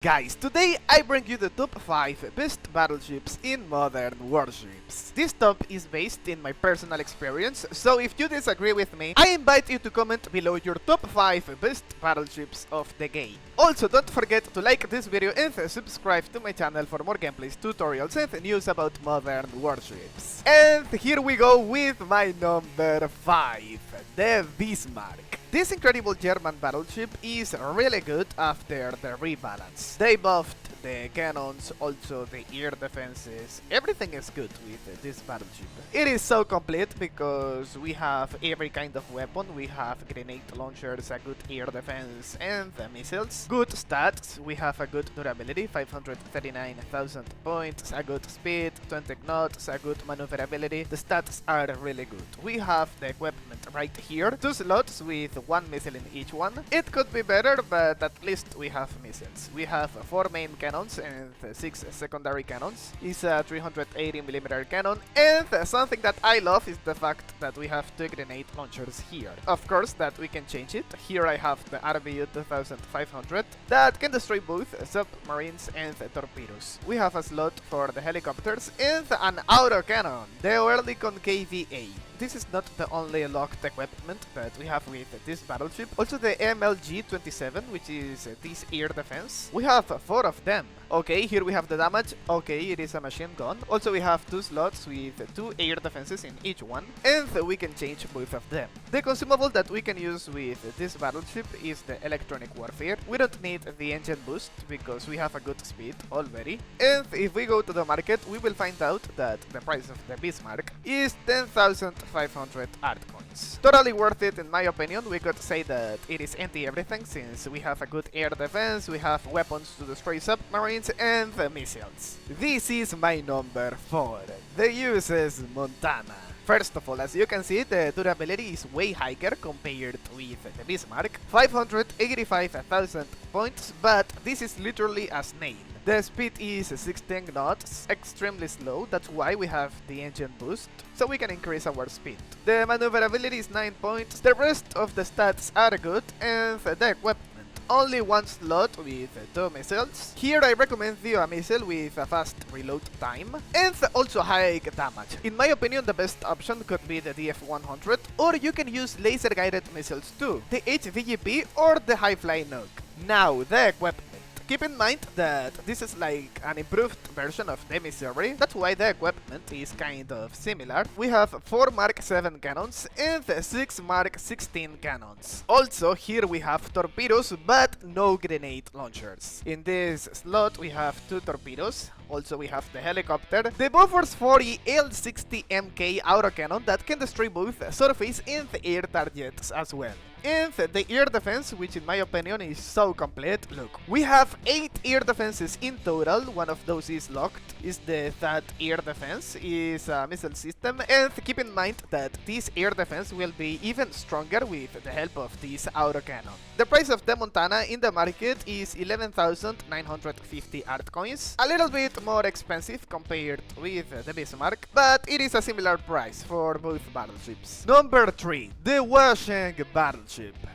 Guys, today I bring you the top 5 best battleships in modern warships. This top is based in my personal experience, so if you disagree with me, I invite you to comment below your top 5 best battleships of the game. Also, don't forget to like this video and subscribe to my channel for more gameplays, tutorials and news about modern warships. And here we go with my number 5, the Vismark. This incredible German battleship is really good after the rebalance. They buffed the cannons, also the air defenses. Everything is good with this battleship. It is so complete because we have every kind of weapon. We have grenade launchers, a good air defense and missiles. Good stats, we have a good durability, 539,000 points, a good speed, 20 knots, a good maneuverability. The stats are really good. We have the equipment right here, 2 slots with 1 missile in each one. It could be better, but at least we have missiles. We have 4 main cannons and 6 secondary cannons. It's a 380mm cannon, and something that I love is the fact that we have 2 grenade launchers here. Of course that we can change it. Here I have the RBU 2500 that can destroy both submarines and torpedoes. We have a slot for the helicopters and an autocannon, the Oerlikon KVA. This is not the only locked equipment that we have with this battleship. Also the MLG-27, which is this air defense. We have 4 of them. Okay, here we have the damage. Okay, it is a machine gun. Also we have 2 slots with 2 air defenses in each one, and we can change both of them. The consumable that we can use with this battleship is the electronic warfare. We don't need the engine boost because we have a good speed already. And if we go to the market, we will find out that the price of the Bismarck is 10,500 art coins. Totally worth it in my opinion. We could say that it is anti-everything since we have a good air defense, we have weapons to destroy submarines and missiles. This is my number 4, the USS Montana. First of all, as you can see, the durability is way higher compared with the Bismarck, 585,000 points, but this is literally a snail. The speed is 16 knots, extremely slow, that's why we have the engine boost, so we can increase our speed. The maneuverability is 9 points, the rest of the stats are good, and the equipment. Only 1 slot with 2 missiles. Here I recommend you a missile with a fast reload time and also high damage. In my opinion, the best option could be the DF-100, or you can use laser guided missiles too, the HVGP or the high fly nuke. Now the equipment. Keep in mind that this is like an improved version of the Missouri, that's why the equipment is kind of similar. We have 4 Mark 7 cannons and 6 Mark 16 cannons. Also here we have torpedoes but no grenade launchers. In this slot we have 2 torpedoes. Also we have the helicopter, the Bofors 40 L60 MK autocannon that can destroy both surface and air targets as well. And the air defense, which in my opinion is so complete. Look, we have 8 air defenses in total. One of those is locked, is the THAAD air defense, is a missile system. And keep in mind that this air defense will be even stronger with the help of this autocannon. The price of the Montana in the market is 11,950 art coins. A little bit more expensive compared with the Bismarck, but it is a similar price for both battleships. Number 3, the Wang battleship.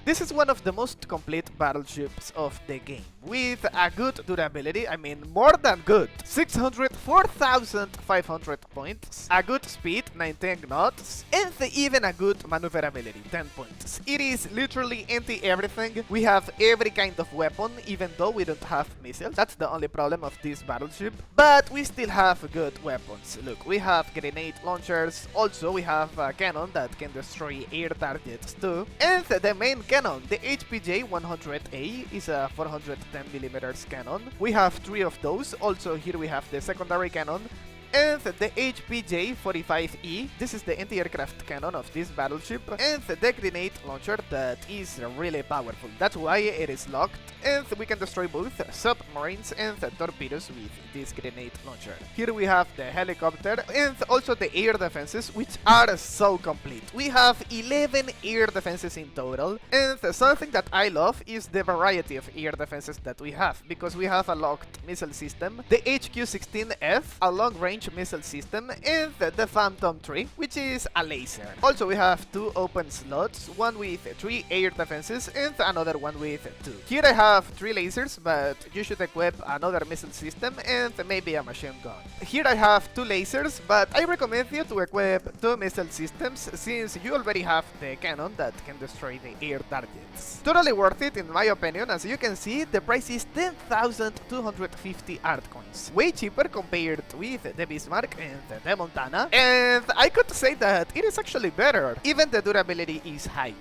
This is one of the most complete battleships of the game, with a good durability, I mean more than good, 604,500 points, a good speed, 19 knots, and even a good maneuverability, 10 points. It is literally anti-everything. We have every kind of weapon, even though we don't have missiles. That's the only problem of this battleship, but we still have good weapons. Look, we have grenade launchers, also we have a cannon that can destroy air targets too, and the main cannon, the HPJ-100A, is a 410mm cannon. We have 3 of those. Also here we have the secondary cannon and the HPJ-45E. This is the anti-aircraft cannon of this battleship, and the grenade launcher that is really powerful. That's why it is locked, and we can destroy both submarines and torpedoes with this grenade launcher. Here we have the helicopter and also the air defenses, which are so complete. We have 11 air defenses in total, and something that I love is the variety of air defenses that we have, because we have a locked missile system, the HQ-16F, a long-range long-range missile system, and the Phantom 3, which is a laser. Also, we have 2 open slots, one with 3 air defenses and another one with 2. Here I have 3 lasers, but you should equip another missile system and maybe a machine gun. Here I have 2 lasers, but I recommend you to equip 2 missile systems since you already have the cannon that can destroy the air targets. Totally worth it in my opinion. As you can see, the price is 10,250 art coins. Way cheaper compared with the Vismark and the Montana, and I could say that it is actually better. Even the durability is higher.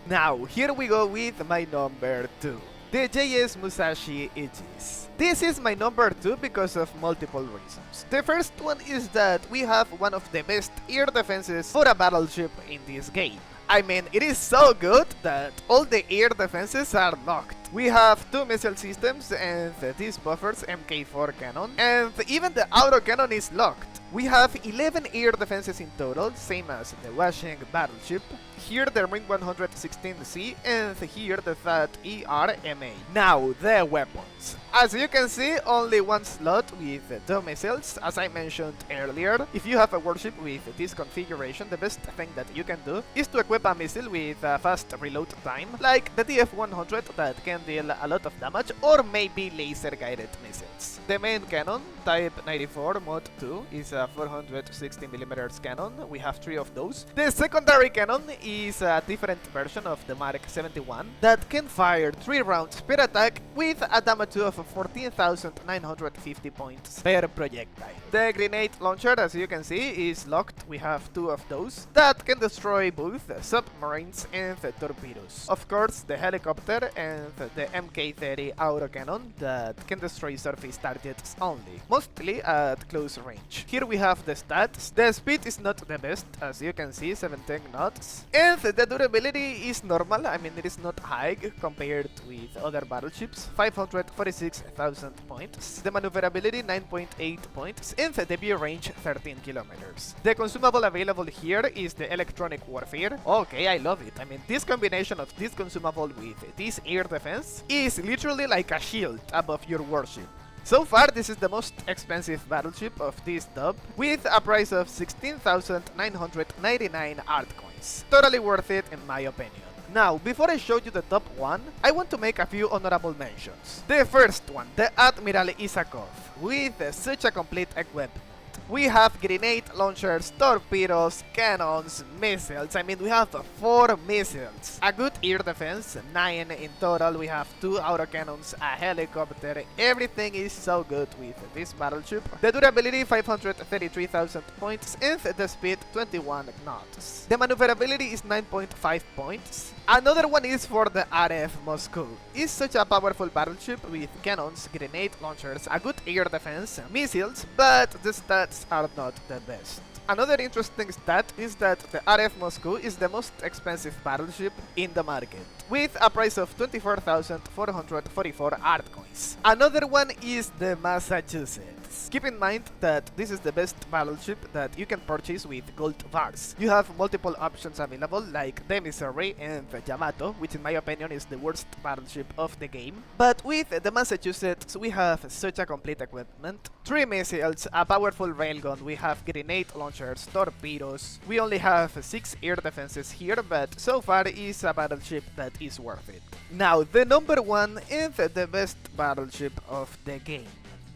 Now, here we go with my number 2. The JS Mousashi Aegis. This is my number 2 because of multiple reasons. The first one is that we have one of the best air defenses for a battleship in this game. I mean, it is so good that all the air defenses are locked. We have 2 missile systems and this buffer's Mk4 cannon, and even the auto cannon is locked. We have 11 air defenses in total, same as the Washing battleship. Here the Ring 116C, and here the THAAD ERMA. Now the weapons. As you can see, only one slot with 2 missiles, as I mentioned earlier. If you have a warship with this configuration, the best thing that you can do is to equip a missile with a fast reload time, like the TF-100 that can deal a lot of damage, or maybe laser-guided missiles. The main cannon, Type 94 Mod 2, is a 460mm cannon. We have 3 of those. The secondary cannon is a different version of the Mark 71 that can fire 3 rounds per attack with a damage of 14,950 points per projectile. The grenade launcher, as you can see, is locked. We have 2 of those that can destroy both submarines and torpedoes. Of course, the helicopter and the Mk30 autocannon that can destroy surface targets only, mostly at close range. Here we have the stats. The speed is not the best, as you can see, 17 knots. And the durability is normal. I mean, it is not high compared with other battleships. 546,000 points. The maneuverability 9.8 points, and the view range 13 kilometers. The consumable available here is the electronic warfare. Okay, I love it. I mean, this combination of this consumable with this air defense is literally like a shield above your warship. So far, this is the most expensive battleship of this dub, with a price of 16,999 art coins. Totally worth it in my opinion. Now, before I show you the top 1, I want to make a few honorable mentions. The first one, the Admiral Isakov, with such a complete equipment. We have grenade launchers, torpedoes, cannons, missiles. I mean, we have 4 missiles. A good air defense, 9 in total. We have 2 autocannons, a helicopter. Everything is so good with this battleship. The durability, 533,000 points, and the speed, 21 knots. The maneuverability is 9.5 points. Another one is for the RF Moscow. It's such a powerful battleship with cannons, grenade launchers, a good air defense, missiles, but the stats are not the best. Another interesting stat is that the RF Moscow is the most expensive battleship in the market, with a price of 24,444 art coins. Another one is the Massachusetts. Keep in mind that this is the best battleship that you can purchase with gold bars. You have multiple options available, like the Missouri and the Yamato, which in my opinion is the worst battleship of the game. But with the Massachusetts, we have such a complete equipment. 3 missiles, a powerful railgun, we have grenade launchers, torpedoes. We only have 6 air defenses here, but so far is a battleship that is worth it. Now, the number 1 and the best battleship of the game,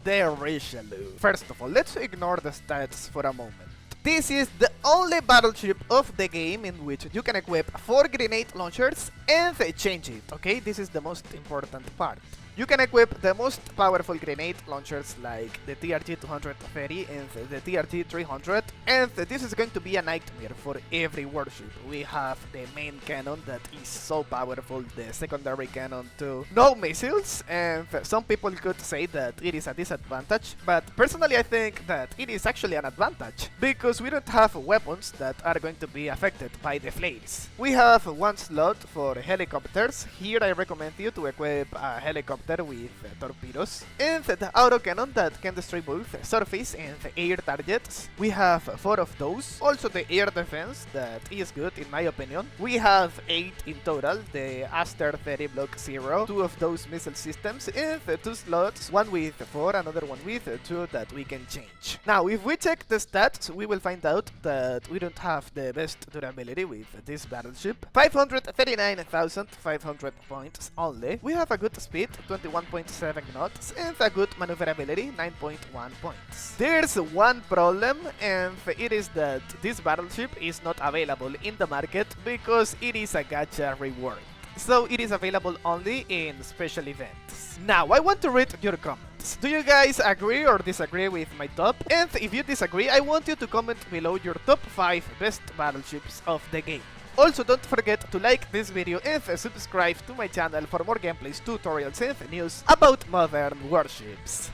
the Ralu. First of all, let's ignore the stats for a moment. This is the only battleship of the game in which you can equip 4 grenade launchers and change it, okay? This is the most important part. You can equip the most powerful grenade launchers like the TRG-230 and the TRG-300, and this is going to be a nightmare for every warship. We have the main cannon that is so powerful, the secondary cannon too. No missiles, and some people could say that it is a disadvantage, but personally I think that it is actually an advantage, because we don't have weapons that are going to be affected by the flares. We have 1 slot for helicopters. Here I recommend you to equip a helicopter helicopter with torpedoes, and the autocannon that can destroy both surface and air targets. We have 4 of those. Also the air defense, that is good in my opinion. We have 8 in total, the Aster 30 Block 0, 2 of those missile systems, and 2 slots, one with 4, another one with 2 that we can change. Now, if we check the stats, we will find out that we don't have the best durability with this battleship. 539,500 points only. We have a good speed, 21.7 knots, and a good maneuverability, 9.1 points. There's one problem, and it is that this battleship is not available in the market because it is a gacha reward. So it is available only in special events. Now, I want to read your comments. Do you guys agree or disagree with my top? And if you disagree, I want you to comment below your top 5 best battleships of the game. Also, don't forget to like this video and subscribe to my channel for more gameplays, tutorials and news about modern warships.